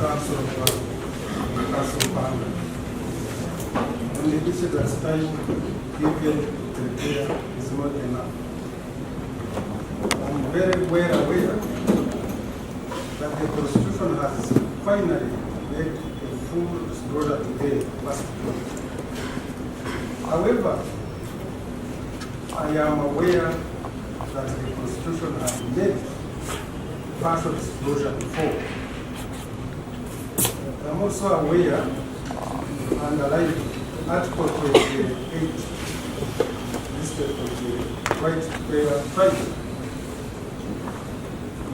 Council of Council Parliament. And the issue that time given to prepare is not enough. I'm very well aware that the Constitution has finally made a full disclosure today. However, I am aware that the Constitution has made partial disclosure before. I'm also aware, underlying Article 28, listed of the right to bear tribe.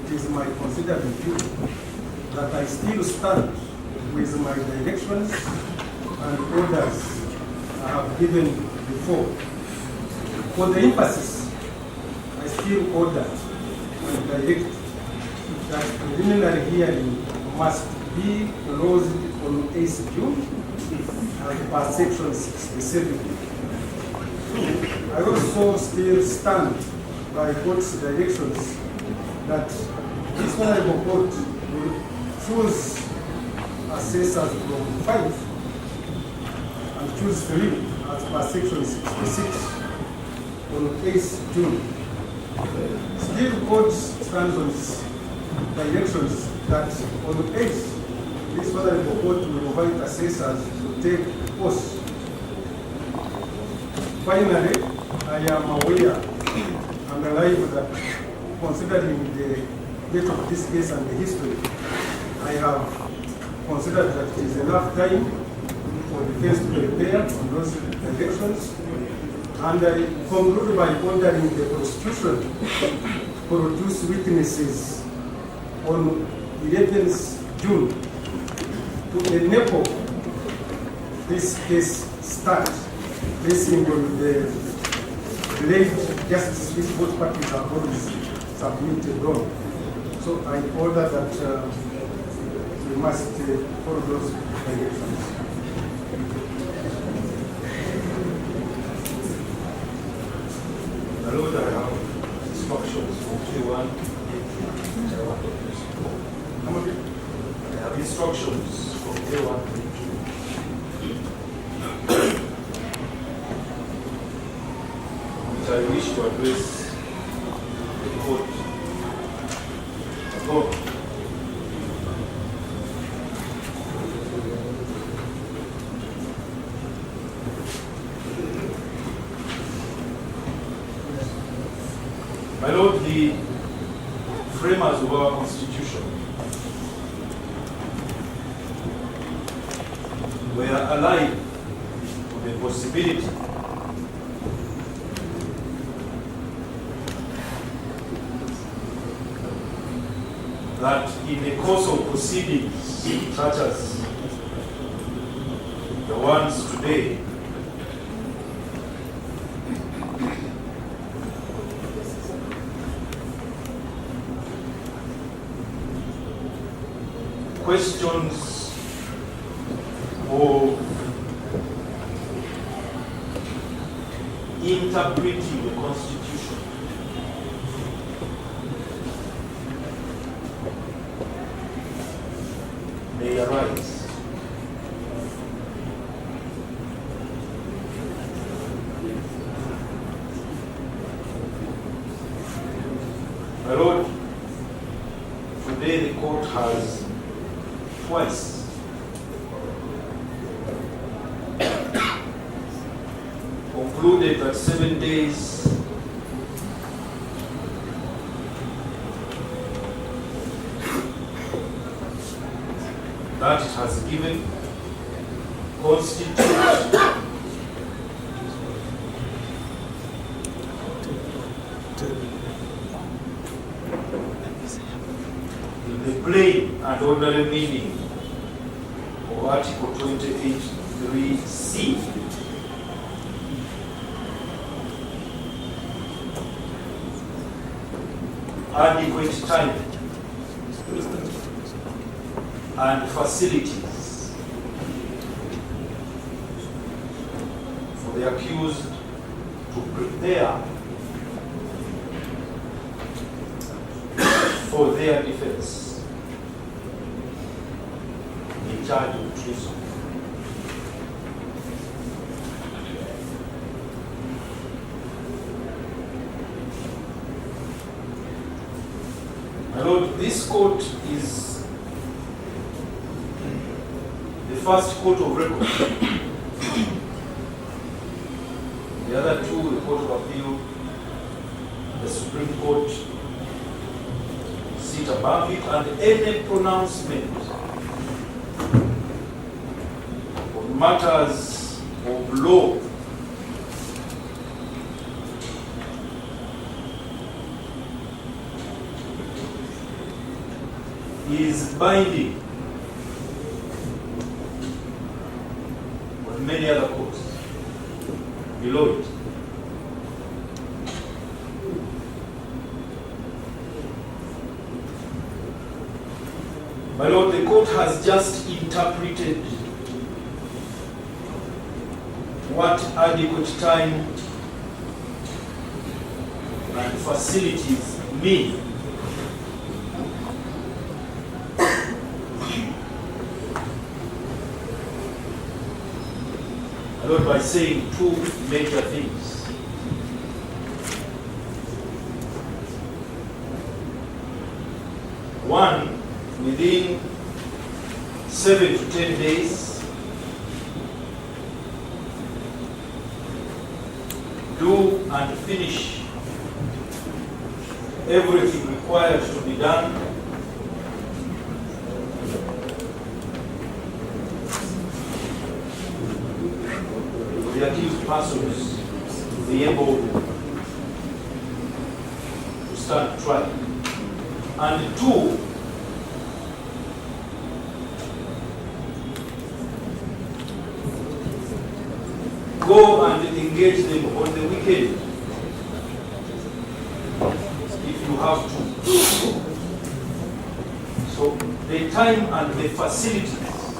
It is my considered view that I still stand with my directions and orders I have given before. For the emphasis, I still order and direct that preliminary hearing must be closed on 8th June as per section 67. I also still stand by court's directions that this honorable court will choose assessors from 5 and choose 3 as per section 66 on 8th June. Still, court stands on its directions that on 8th, this honorable court will invite assessors to take post. Finally, I am aware and alive that considering the date of this case and the history, I have considered that it is enough time for the defense to prepare on those directions. And I conclude by ordering the prosecution to produce witnesses on 11th June to enable this case start, basing on the delayed justice which both parties have always submitted on. So I order that we must follow those directions. My Lord, I have instructions from K1. I have instructions from K1 which I wish to address the court. My Lord, the framers of our Constitution were alive to the possibility that in the course of proceedings such as the ones today, questions of interpreting the Constitution may arise. My Lord, today the court has twice concluded that 7 days that it has given constitute the plain and ordinary meaning of Article 28(3)(c). Adequate time and facilities for the accused to prepare for their defense. charged with treason. My Lord, this court is the first court of record. The other two, the Court of Appeal, the Supreme Court, sit above it, and any pronouncement on matters of law is binding on many other courts below it. My Lord, the court has just interpreted what adequate time and facilities mean. My Lord, by saying two major things. One, within 7 to 10 days, do and finish everything required to be done for the accused persons to be able to stand trial. And two, go and engage them on the weekend if you have to. So the time and the facilities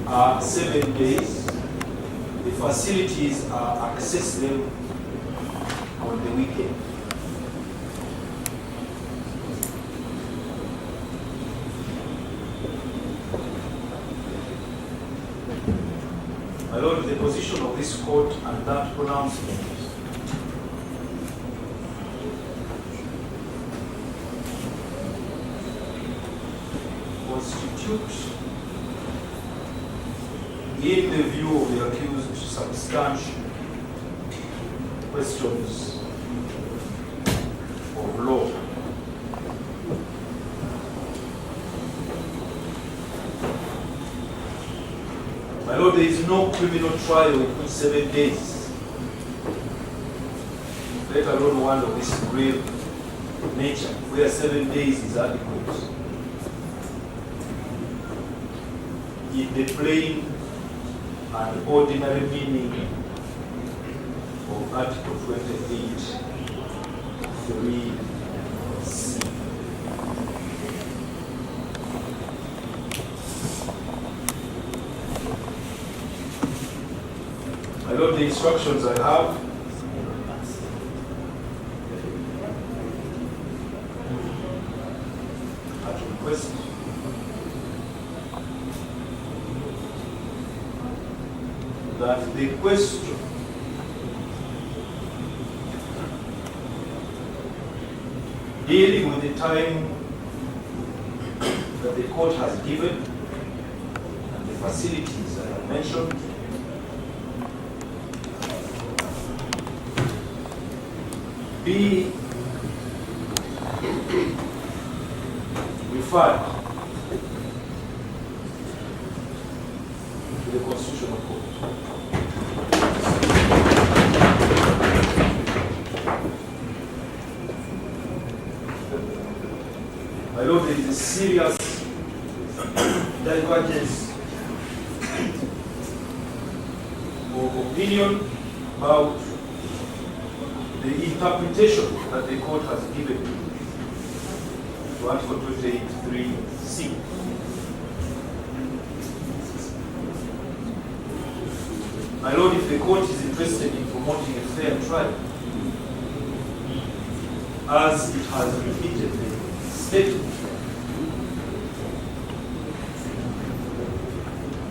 are 7 days. The facilities are accessible on the weekend. My Lord, the position of this court and that pronouncement constitute, in the view of the accused, substantial questions of law. My Lord, there is no criminal trial in 7 days, let alone one of this real nature, where 7 days is adequate. In the plain and ordinary meaning of Article 28, 3C. My Lord, the instructions I have at request that the question dealing with the time that the court has given and the facilities I have mentioned be referred to the Constitutional Court. My Lord, there is a serious divergence of opinion about the interpretation that the court has given to Article 28.3c. My Lord, if the court is interested in promoting a fair trial, as it has repeatedly stated,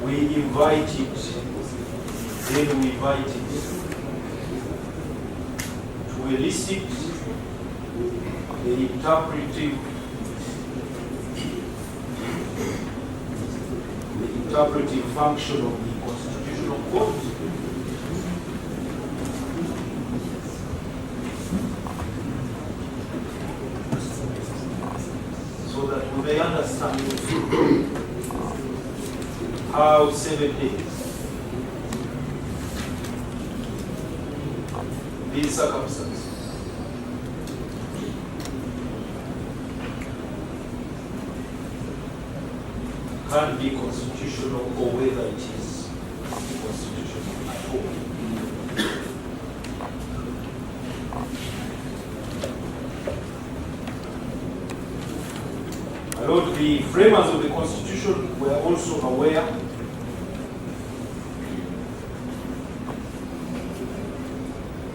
we invite it, then we invite it to elicit the interpretive function of the Constitutional Court. So that we may understand how 7 days these circumstances can be constitutional or whether it is constitutional at all. My Lord, the framers of the Constitution were also aware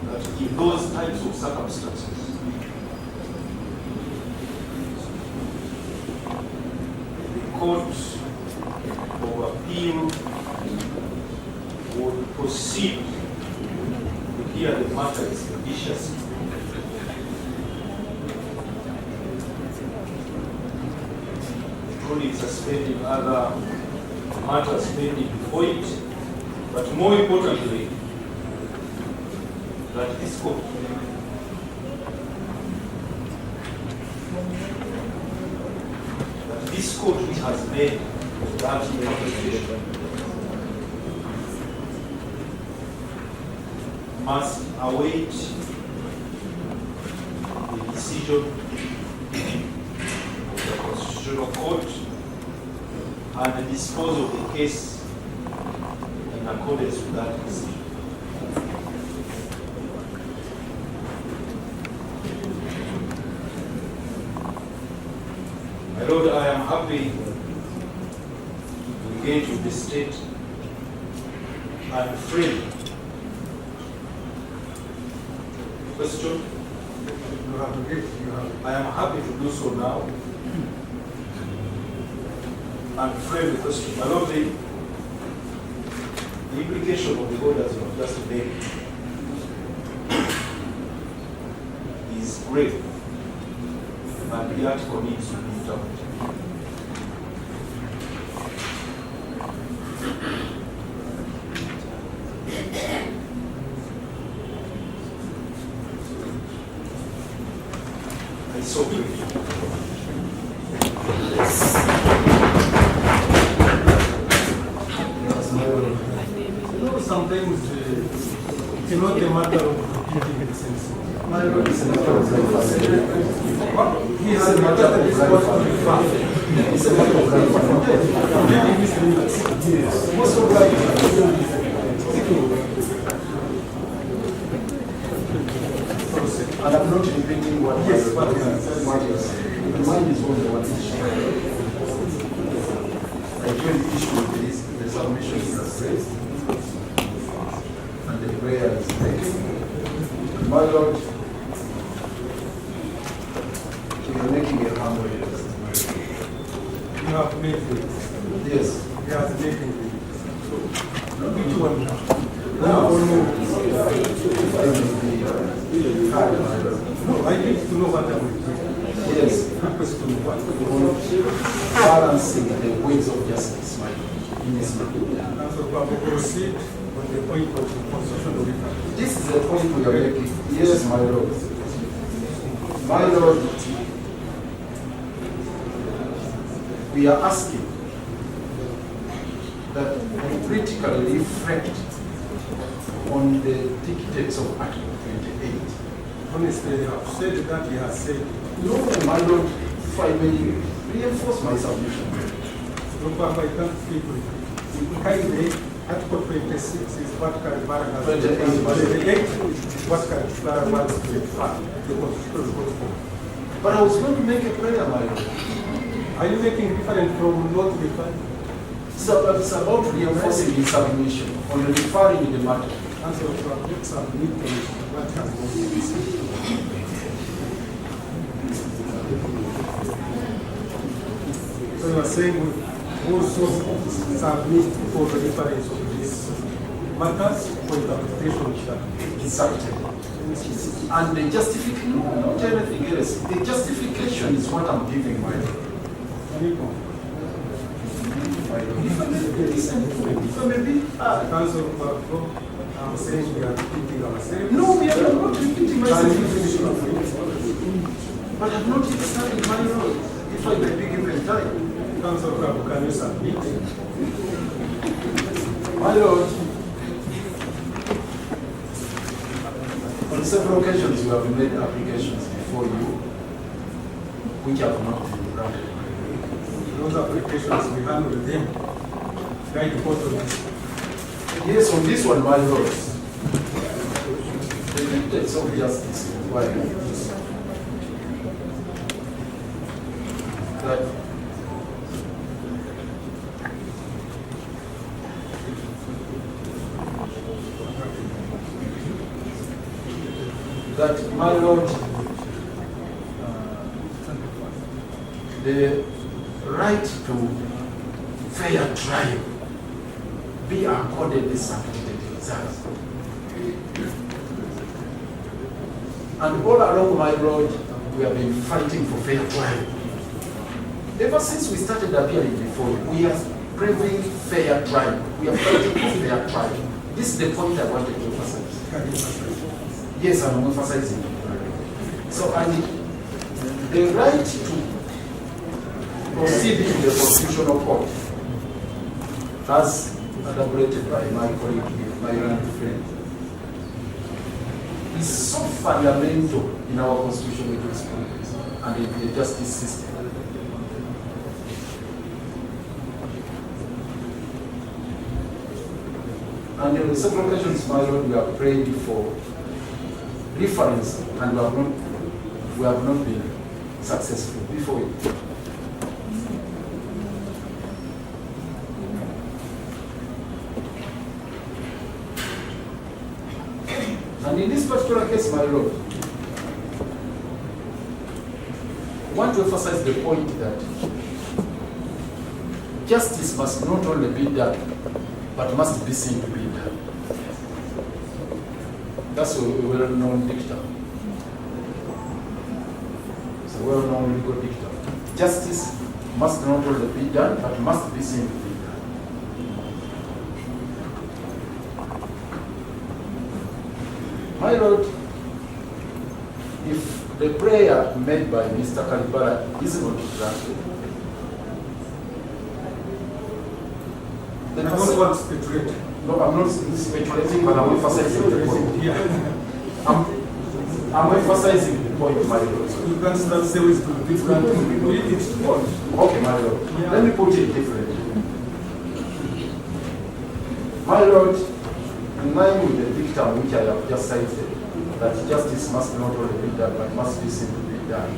that in those types of circumstances, the Court of Appeal would proceed to hear the matter expeditiously. Only suspending other matters pending before it, but more importantly, that this court which has made that interpretation must await the decision of the Constitutional Court and dispose of the case in accordance with that decision. My Lord, I am happy to engage with the state and frame. Question? I am happy to do so now and frame the question. My Lord, the implication of the orders you have just made is grave, and the article needs to be interpreted. I'm so grateful. Sometimes it's not a matter of repeating the sense. My Lord, it's a matter of he has a matter of it's a matter of reading his limits. Yes. Most of and I'm not repeating what yes, what is the mind is on what is I joined issue with the submission is raised and the prayer is taken. My Lord, we are making a humble request. you have made it. Yes. He has made it. Which one now? Now, No, I need to know what I'm doing. yes. Request to know what. Balancing the ways of justice, my Lord, in this matter. And so we will proceed on the point of the constitutional reform. This is the point we are making. Yes, my Lord. My Lord, we are asking that we critically reflect on the dictates of Article 28. Honestly, I have said that he has said. No, my Lord, if I may reinforce my submission. No, I can't speak with you. Kindly, Article 26 is what Karibara has 28 is what Karibara wants to refer the Constitutional Court. But I was going to make a prayer, my Lord. Are you making different from not referring? So it's about reinforcing the submission on referring the matter. And so to have submitted what has been said. So you are saying also submit for the reference of these matters for interpretation. Exactly. And the justification, not anything else. The justification is what I'm giving my lord. If I may be, Council, I'm saying we are repeating ourselves. no, we are not repeating Can you myself. finish your point? But I'm not even starting my lord. If I may be given time. Council, can you submit? My lord, on several occasions you have made applications before you which have not been granted. Those applications, we handle them. Right, because of this. Yes, on this one, my lords, the dictates of justice require that my lord, the right to fair trial be accorded this certificate itself. And all along, my lord, we have been fighting for fair trial. Ever since we started appearing before, we are craving fair trial. We are fighting for fair trial. This is the point I wanted to emphasize. Yes, I'm emphasizing. So, and the right to proceed to the Constitutional Court, as elaborated by my colleague, my learned friend, is so fundamental in our constitutional jurisprudence and in the justice system. And on several occasions, my lord, we have prayed for reference and we have not been successful before it. And in this particular case, my lord, I want to emphasize the point that justice must not only be done, but must be seen to be done. That's a well-known dictum. It's a well-known legal dictum. Justice must not only be done, but must be seen to be done. My lord, if the prayer made by Mr. Kalibara is not granted, I don't want to speculate. no, I'm not speculating, but I'm emphasizing the point. I'm emphasizing the point, my lord. You can't stand still with different people. Okay, my lord. Let me put it differently. My lord, in line with the dictum which I have just cited, that justice must not only be done, but must be seen to be done.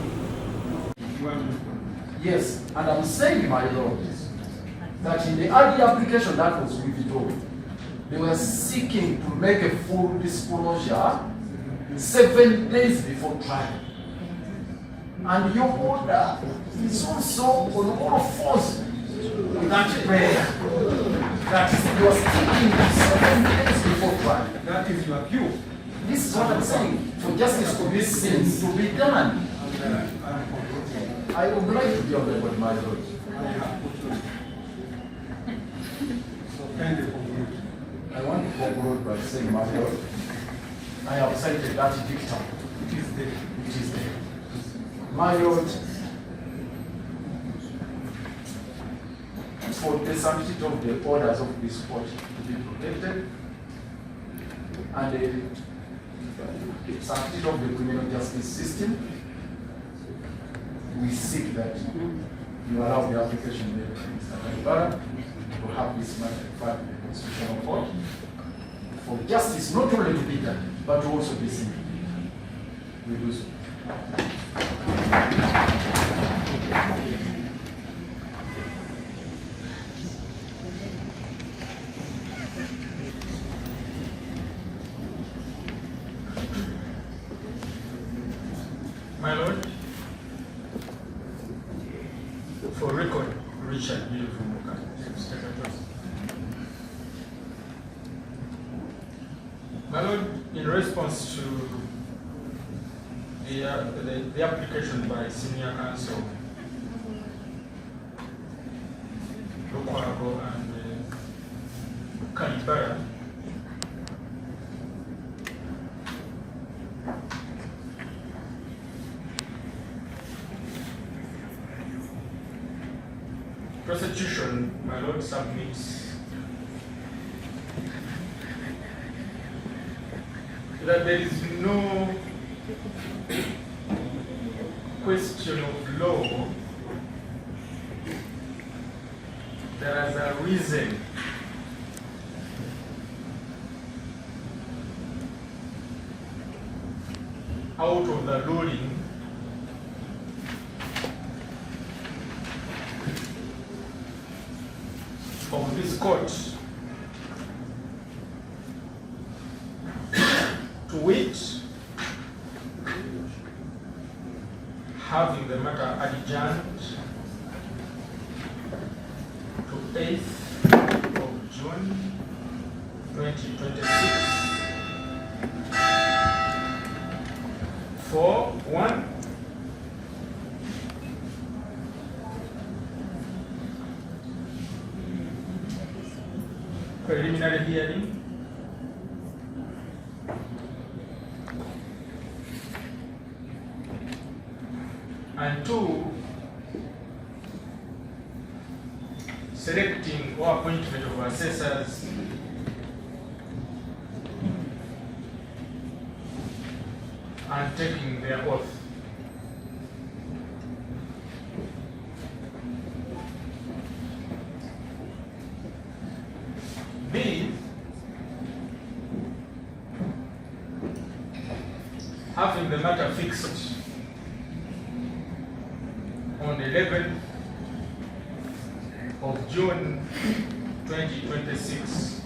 Yes, and I'm saying, my lord, that in the early application that was withdrawn, they were seeking to make a full disclosure 7 days before trial. And your order is also on all fours with that prayer. That you are seeking 7 days before trial. That is your view. This is what I'm saying. For justice to be seen, to be done. I would like to be on the board, my lord. I want to conclude by saying, my lord, I have cited that dictum. It is there. It is there. My lord, for the sanctity of the orders of this court to be protected, and the sanctity of the criminal justice system, we seek that you allow the application made by Mr. Kalibara to have this matter filed in the Constitutional Court for justice not only to be done, but to also be seen. We do so. My Lord, for record, Richard Beautiful Muka. response to the application by senior counsel Lukwago and Kalibara, prosecution, my lord, submits that there is no question of law that has arisen out of the ruling of this court, to which having the matter adjourned to 8th of June 2026 for 1. Preliminary hearing, and 2, selecting or appointment of assessors and taking their oath. B, having the matter fixed on the 11th of June 2026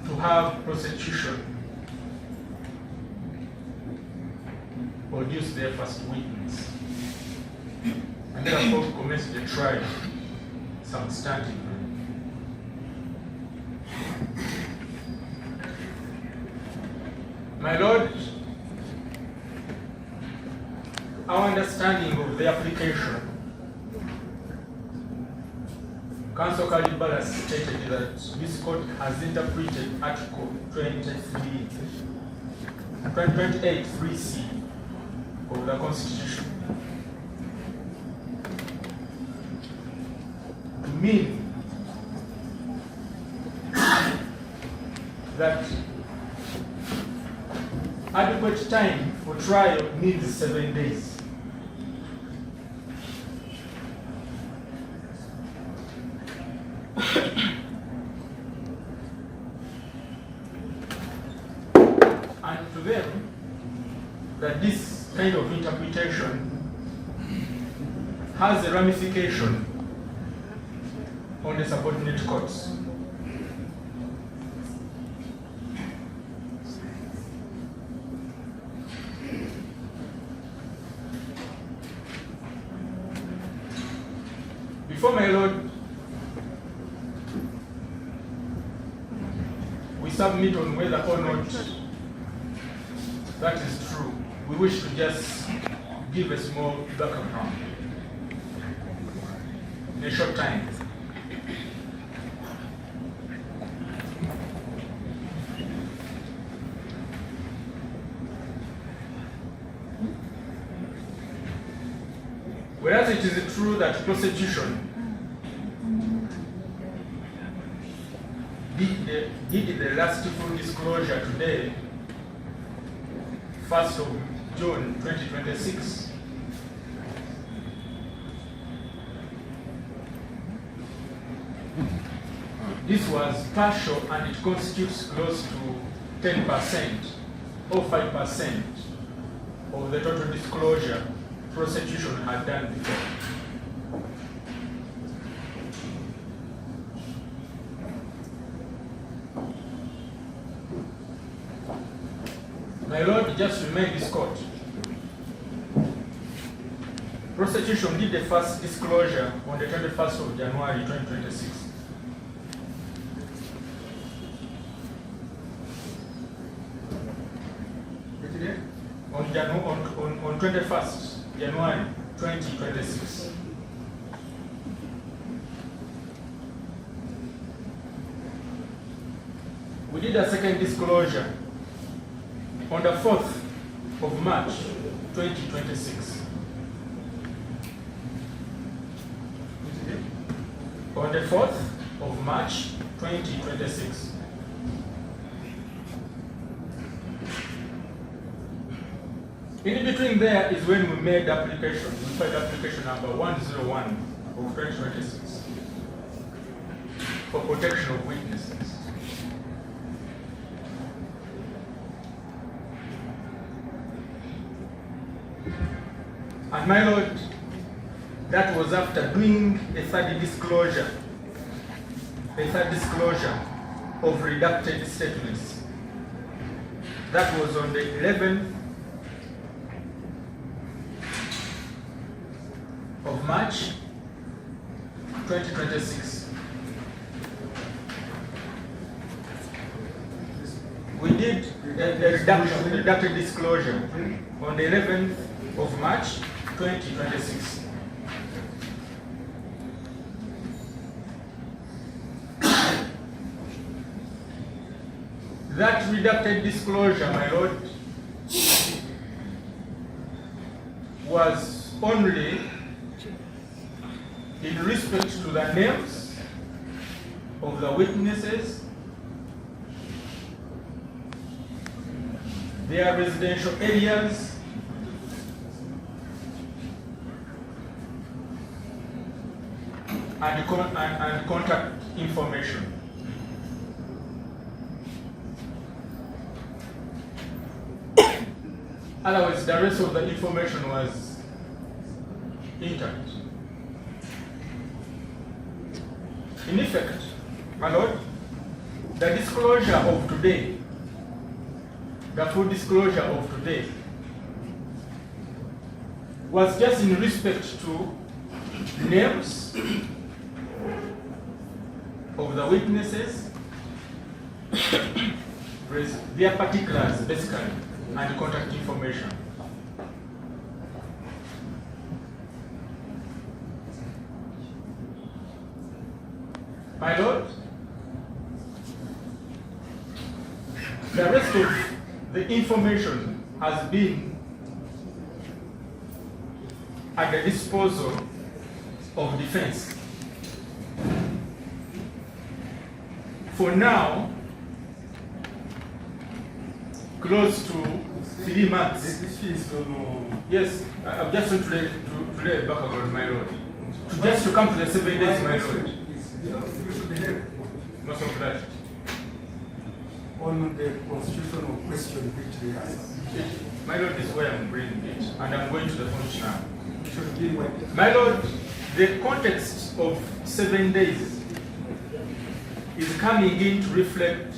to have prosecution produce their first witness and therefore commence the trial substantively. My lord, our understanding of the application, Counsel Kalibala stated that this court has interpreted Article 28(3)(c) of the Constitution to mean that adequate time for trial needs 7 days. And to them, that this kind of interpretation has a ramification on the subordinate courts. Before my lord, we submit on whether or not that is true. We wish to just give a small background in a short time. Whereas it is true that prosecution did the last full disclosure today, 1st of June 2026. This was partial and it constitutes close to 10% or 5% of the total disclosure prosecution had done before. My lord, just remind this court, prosecution did the first disclosure on the 21st of January 2026. 21st January 2026. We did a second disclosure on the 4th of March 2026. On the 4th of March 2026. In between there is when we made application. We filed application number 101 of 2026 for protection of witnesses. And my Lord, that was after doing a third disclosure of redacted statements. That was on the 11th of March 2026. We did a redacted disclosure on the 11th of March 2026. That redacted disclosure, my Lord, was only in respect to the names of the witnesses, their residential areas, and contact information. Otherwise, the rest of the information was intact. In effect, my Lord, the disclosure of today, the full disclosure of today, was just in respect to names of the witnesses, their particulars basically, and contact information. My Lord, the rest of the information has been at the disposal of defense. For now, close to 3 months. Yes, I've just went to lay background, my Lord. Just to come to the 7 days, my Lord. Most of that. On the constitutional question which they asked. My Lord, is where I'm bringing it, and I'm going to the point now. Should be what? My Lord, the context of 7 days is coming in to reflect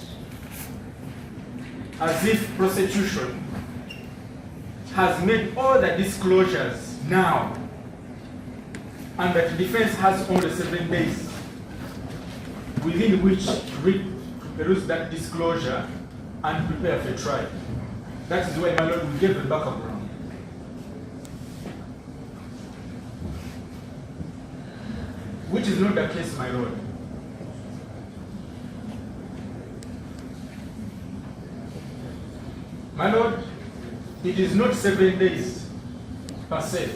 as if prosecution has made all the disclosures now, and that defense has only 7 days within which to peruse that disclosure and prepare for trial. That is why, my Lord, we gave the background. Which is not the case, my Lord. My Lord, it is not 7 days per se.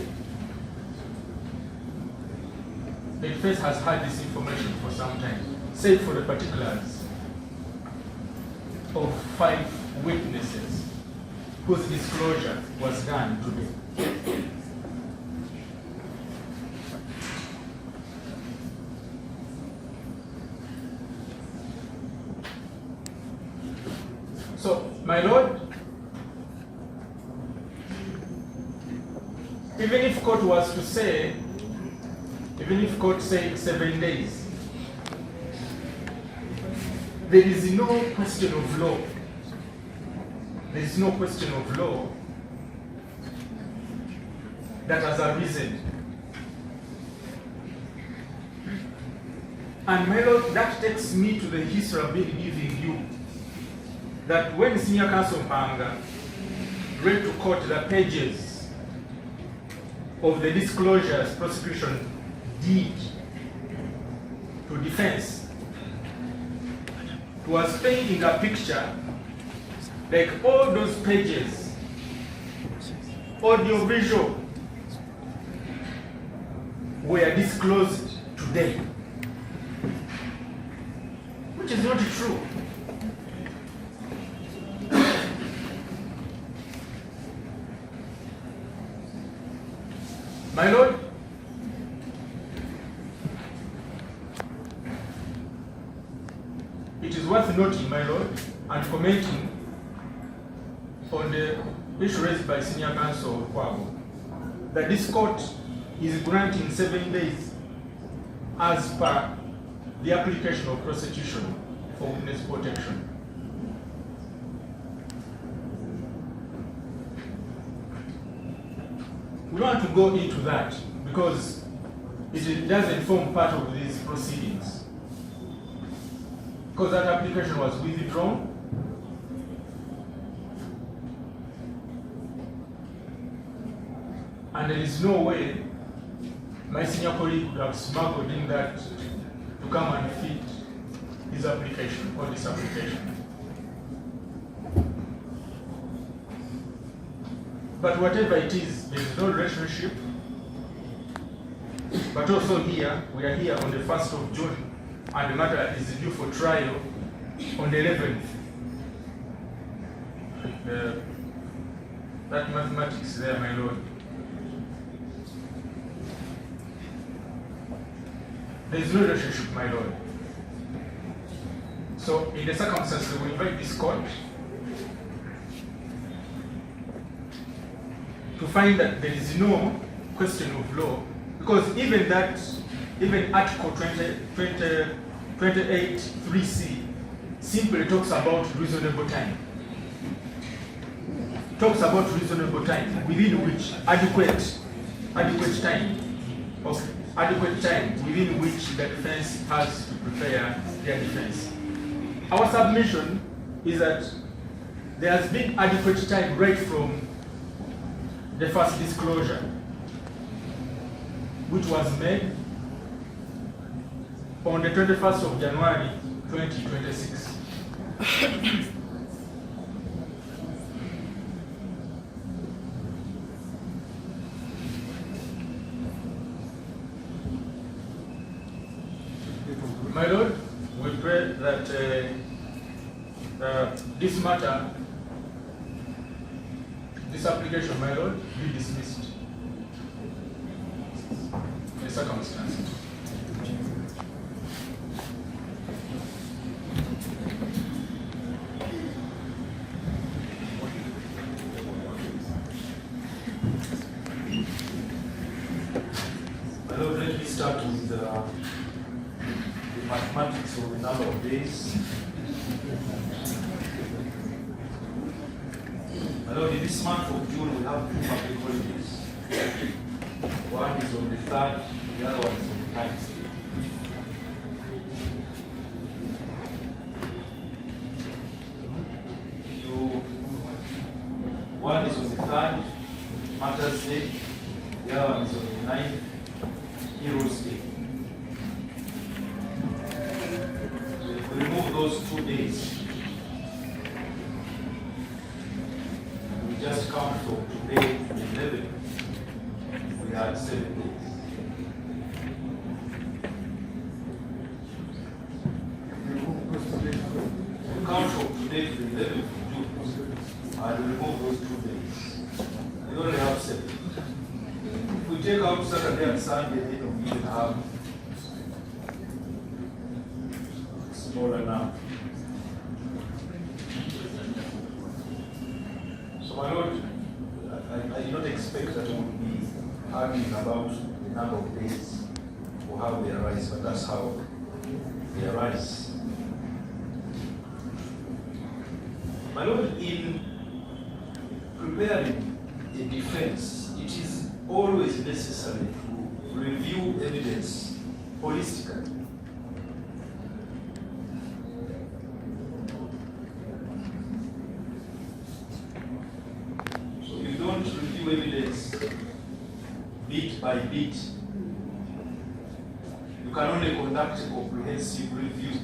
The defense has had this information for some time, save for the particulars of 5 witnesses whose disclosure was done today. So, my Lord, even if court was to say, even if court said 7 days, there is no question of law. There is no question of law that has arisen. And my Lord, that takes me to the history I've been giving you. That when Senior Counsel Mpanga read to court the pages of the disclosures prosecution did to defense was painting a picture like all those pages, audio visual, were disclosed today, which is not true. My Lord, it is worth noting, my Lord, and commenting on the issue raised by Senior Counsel Kwabo, that this court is granting 7 days as per the application of prosecution for witness protection. We don't want to go into that because it doesn't form part of these proceedings. Because that application was withdrawn, and there is no way my senior colleague would have smuggled in that to come and fit his application or this application. But whatever it is, there is no relationship. But also here, we are here on the 1st of June, and the matter is due for trial on the 11th. That mathematics there, my Lord. There is no relationship, my Lord. So, in the circumstances, we invite this court to find that there is no question of law, because even Article 28.3c simply talks about reasonable time. Talks about reasonable time within which adequate time within which the defense has to prepare their defense. Our submission is that there has been adequate time right from the first disclosure, which was made on the 21st of January 2026. My Lord, we pray that this matter, this application, my Lord, be dismissed. The circumstances. My Lord, let me start with the mathematics of the number of days. My Lord, in this month of June, we have 2 public holidays. One is on the 3rd, the other one is on the 9th. One is on the 3rd, Mother's Day. The other one is on the 9th, Heroes Day. We remove those 2 days. We just count from today to the 11th. We had 7 days. We count from today to the 11th of June, and we remove those 2 days. We only have 7. If we take out Saturday and Sunday, then we even have smaller now. So my Lord, I did not expect that we would be arguing about the number of days or how they arise, but that's how they arise. My Lord, in preparing a defense, it is always necessary to review evidence holistically. So you don't review evidence, be repeat. You can only conduct a comprehensive review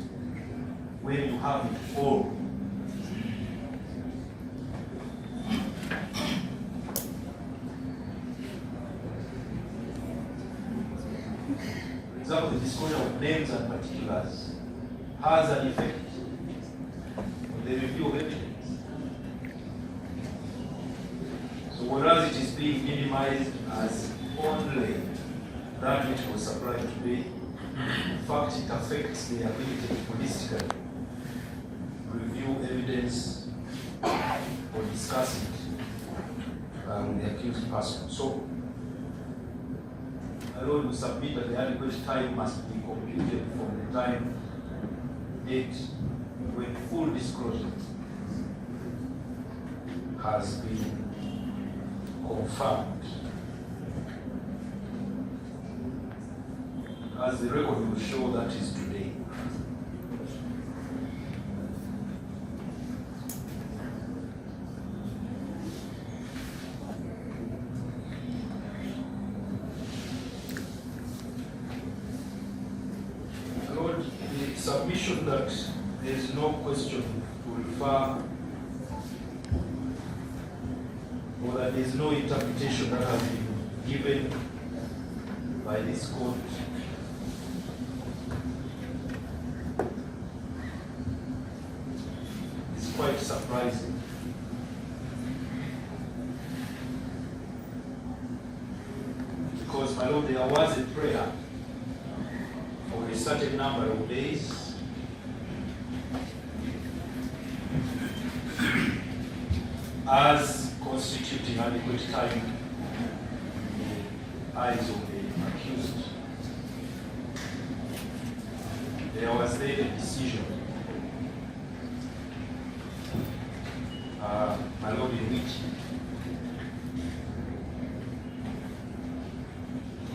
when you have it all. For example, the disclosure of names and particulars has an effect on the review of evidence. So whereas it is being minimized as only that which was supplied today, in fact it affects the ability to holistically review evidence or discuss it with the accused person. So I will submit that the adequate time must be computed from the time date when full disclosure has been confirmed. As the record will show, that is today. Lord, the submission that there is no question to refer, or that there is no interpretation that has been given by this court is quite surprising. Because, my Lord, there was a prayer for a certain number of days as constituting adequate time in the eyes of the accused. There was then a decision, my Lord, in which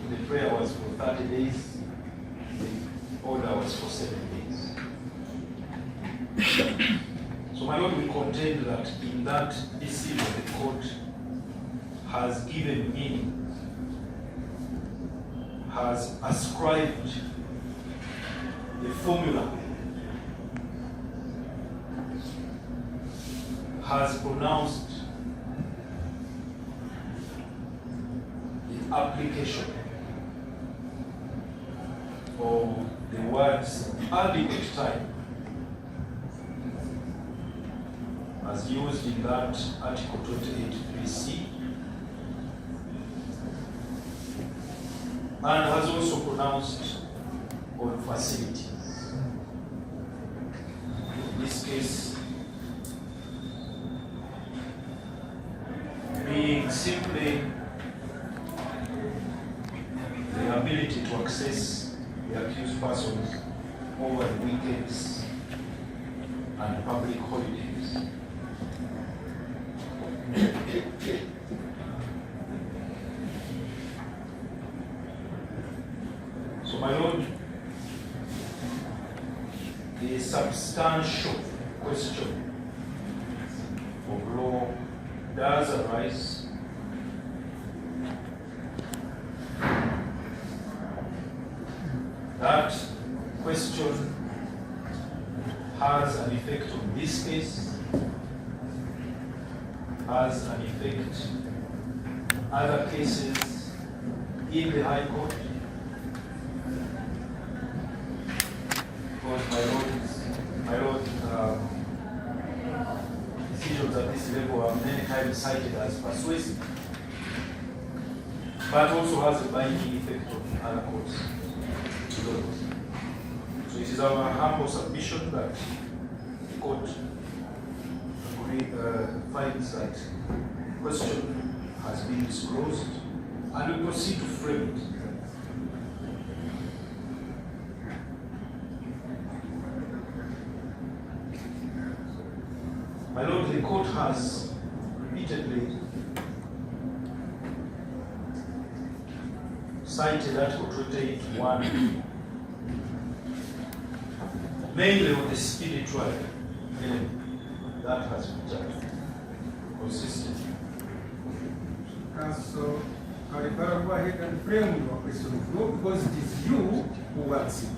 the prayer was for 30 days, the order was for 7 days. So, my Lord, we contend that in that decision the court has given meaning, has ascribed the formula, has pronounced the application of the words adequate time as used in that Article 28(3)(c), and has also pronounced on facilities. In this case, being simply the ability to access the accused persons over the weekends and public holidays. So, my Lord, the substantial question of law does arise that question has an effect on this case, has an effect other cases in the High Court. Because, my Lord, decisions at this level are many times cited as persuasive, but also has a binding effect on other courts. So it is our humble submission that the court finds that the question has been disclosed, and we proceed to frame it. My Lord, the court has repeatedly cited Article 28(1), mainly on the speedy trial, and that has been done consistently. Counsel, Karibara, go ahead and frame your question of law because it is you who works it.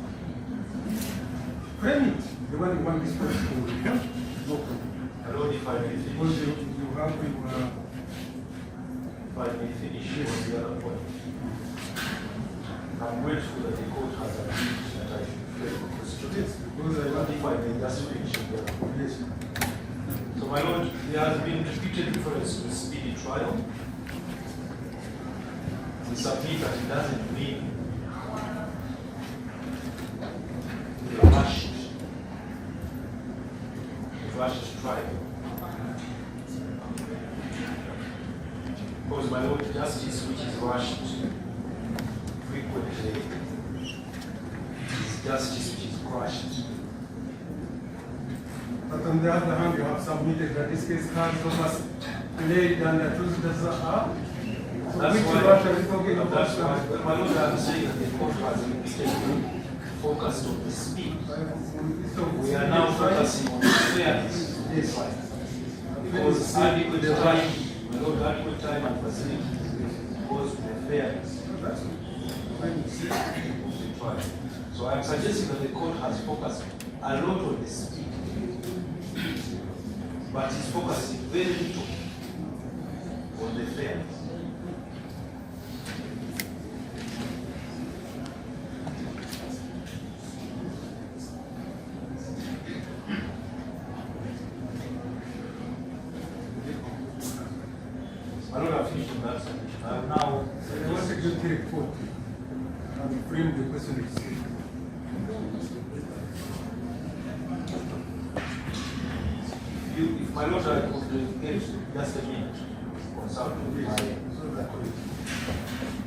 Frame it, the one you want this person to report. No problem. Hello, if I may Because finish. you have your If I may finish on the other point. I'm grateful that the court has agreed that I should frame the question. yes, because I But want if I may just finish on the other point. yes. So, my lord, there has been repeated reference to speedy trial. We submit that it doesn't mean a rushed trial. Because, my lord, justice which is rushed frequently is justice which is crushed. But on the other hand, you have submitted that this case has almost played under Tuesday's That's which why, Russia is talking about. that's why, my lord, I'm saying that the court has repeatedly focused on the speed. We are now focusing on the fairness of this fight. Because adequate time, my lord, adequate time and facilities goes to the fairness of the trial. So I'm suggesting that the court has focused a lot on the speed, but is focusing very little on the fairness. I don't have finished on that submission. I have now. I want to give the report and frame the question itself. If my lord, I could get just a minute to consult with my colleague.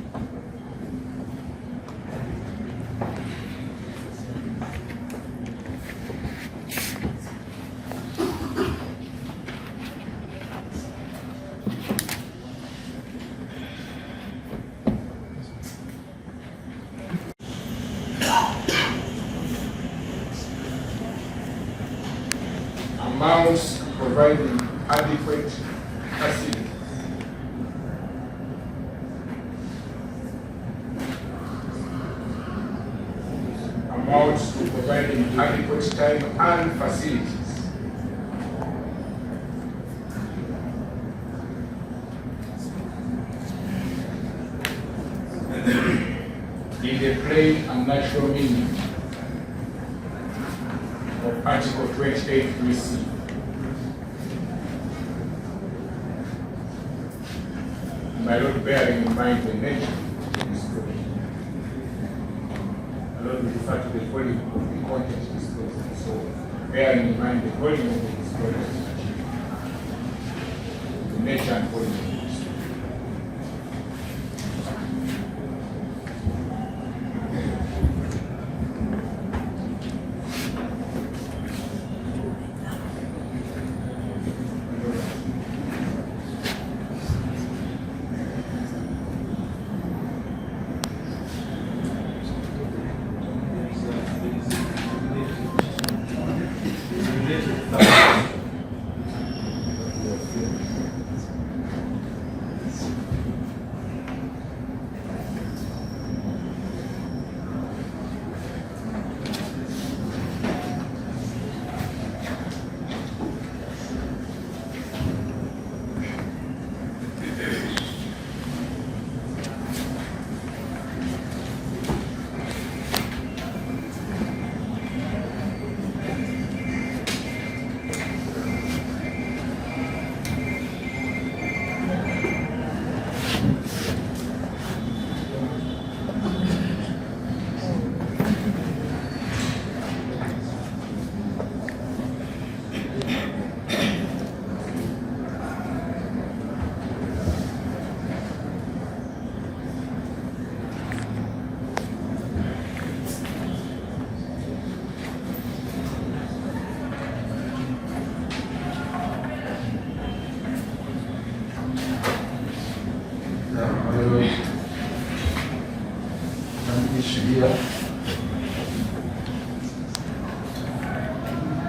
Amounts providing adequate facilities. Amounts to providing adequate time and facilities. In the plain and natural meaning of Article 28 3C. My Lord, bearing in mind the nature of this question, my Lord, we refer to the volume of the content disclosed. So, bearing in mind the volume of the disclosure, the nature and volume of the disclosure.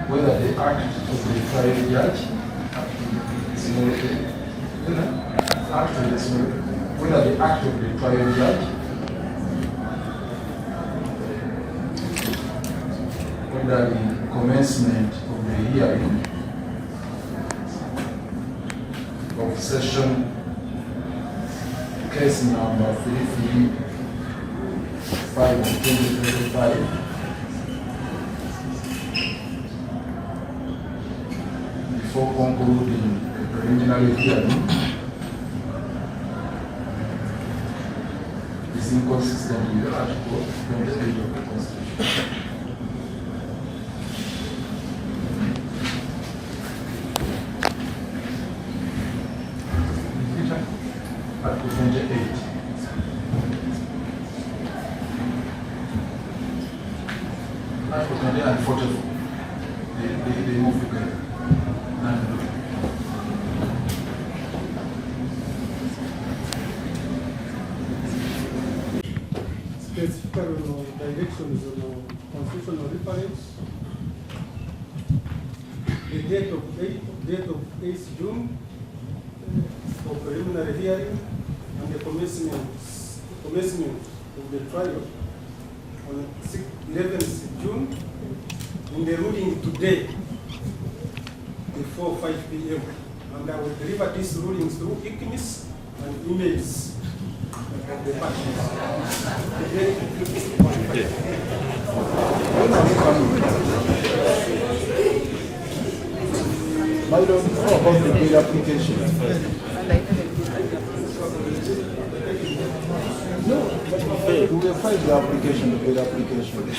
Whether the act of the trial judge, act of the small whether the act of the trial judge, whether the commencement of the hearing of session case number 335 of 2025 before concluding the preliminary hearing is inconsistent with Article 28 of the Constitution. Article 28. Article 28 and 44. They move together. Specifically on directions on constitutional reference. The date of 8th June for preliminary hearing and the commencement of the trial on 11th June. In the ruling today before 5 p.m. And I will deliver these rulings through ICMIS and emails of the parties. My lord, how about the bill application? No, we will file the application, the bill application.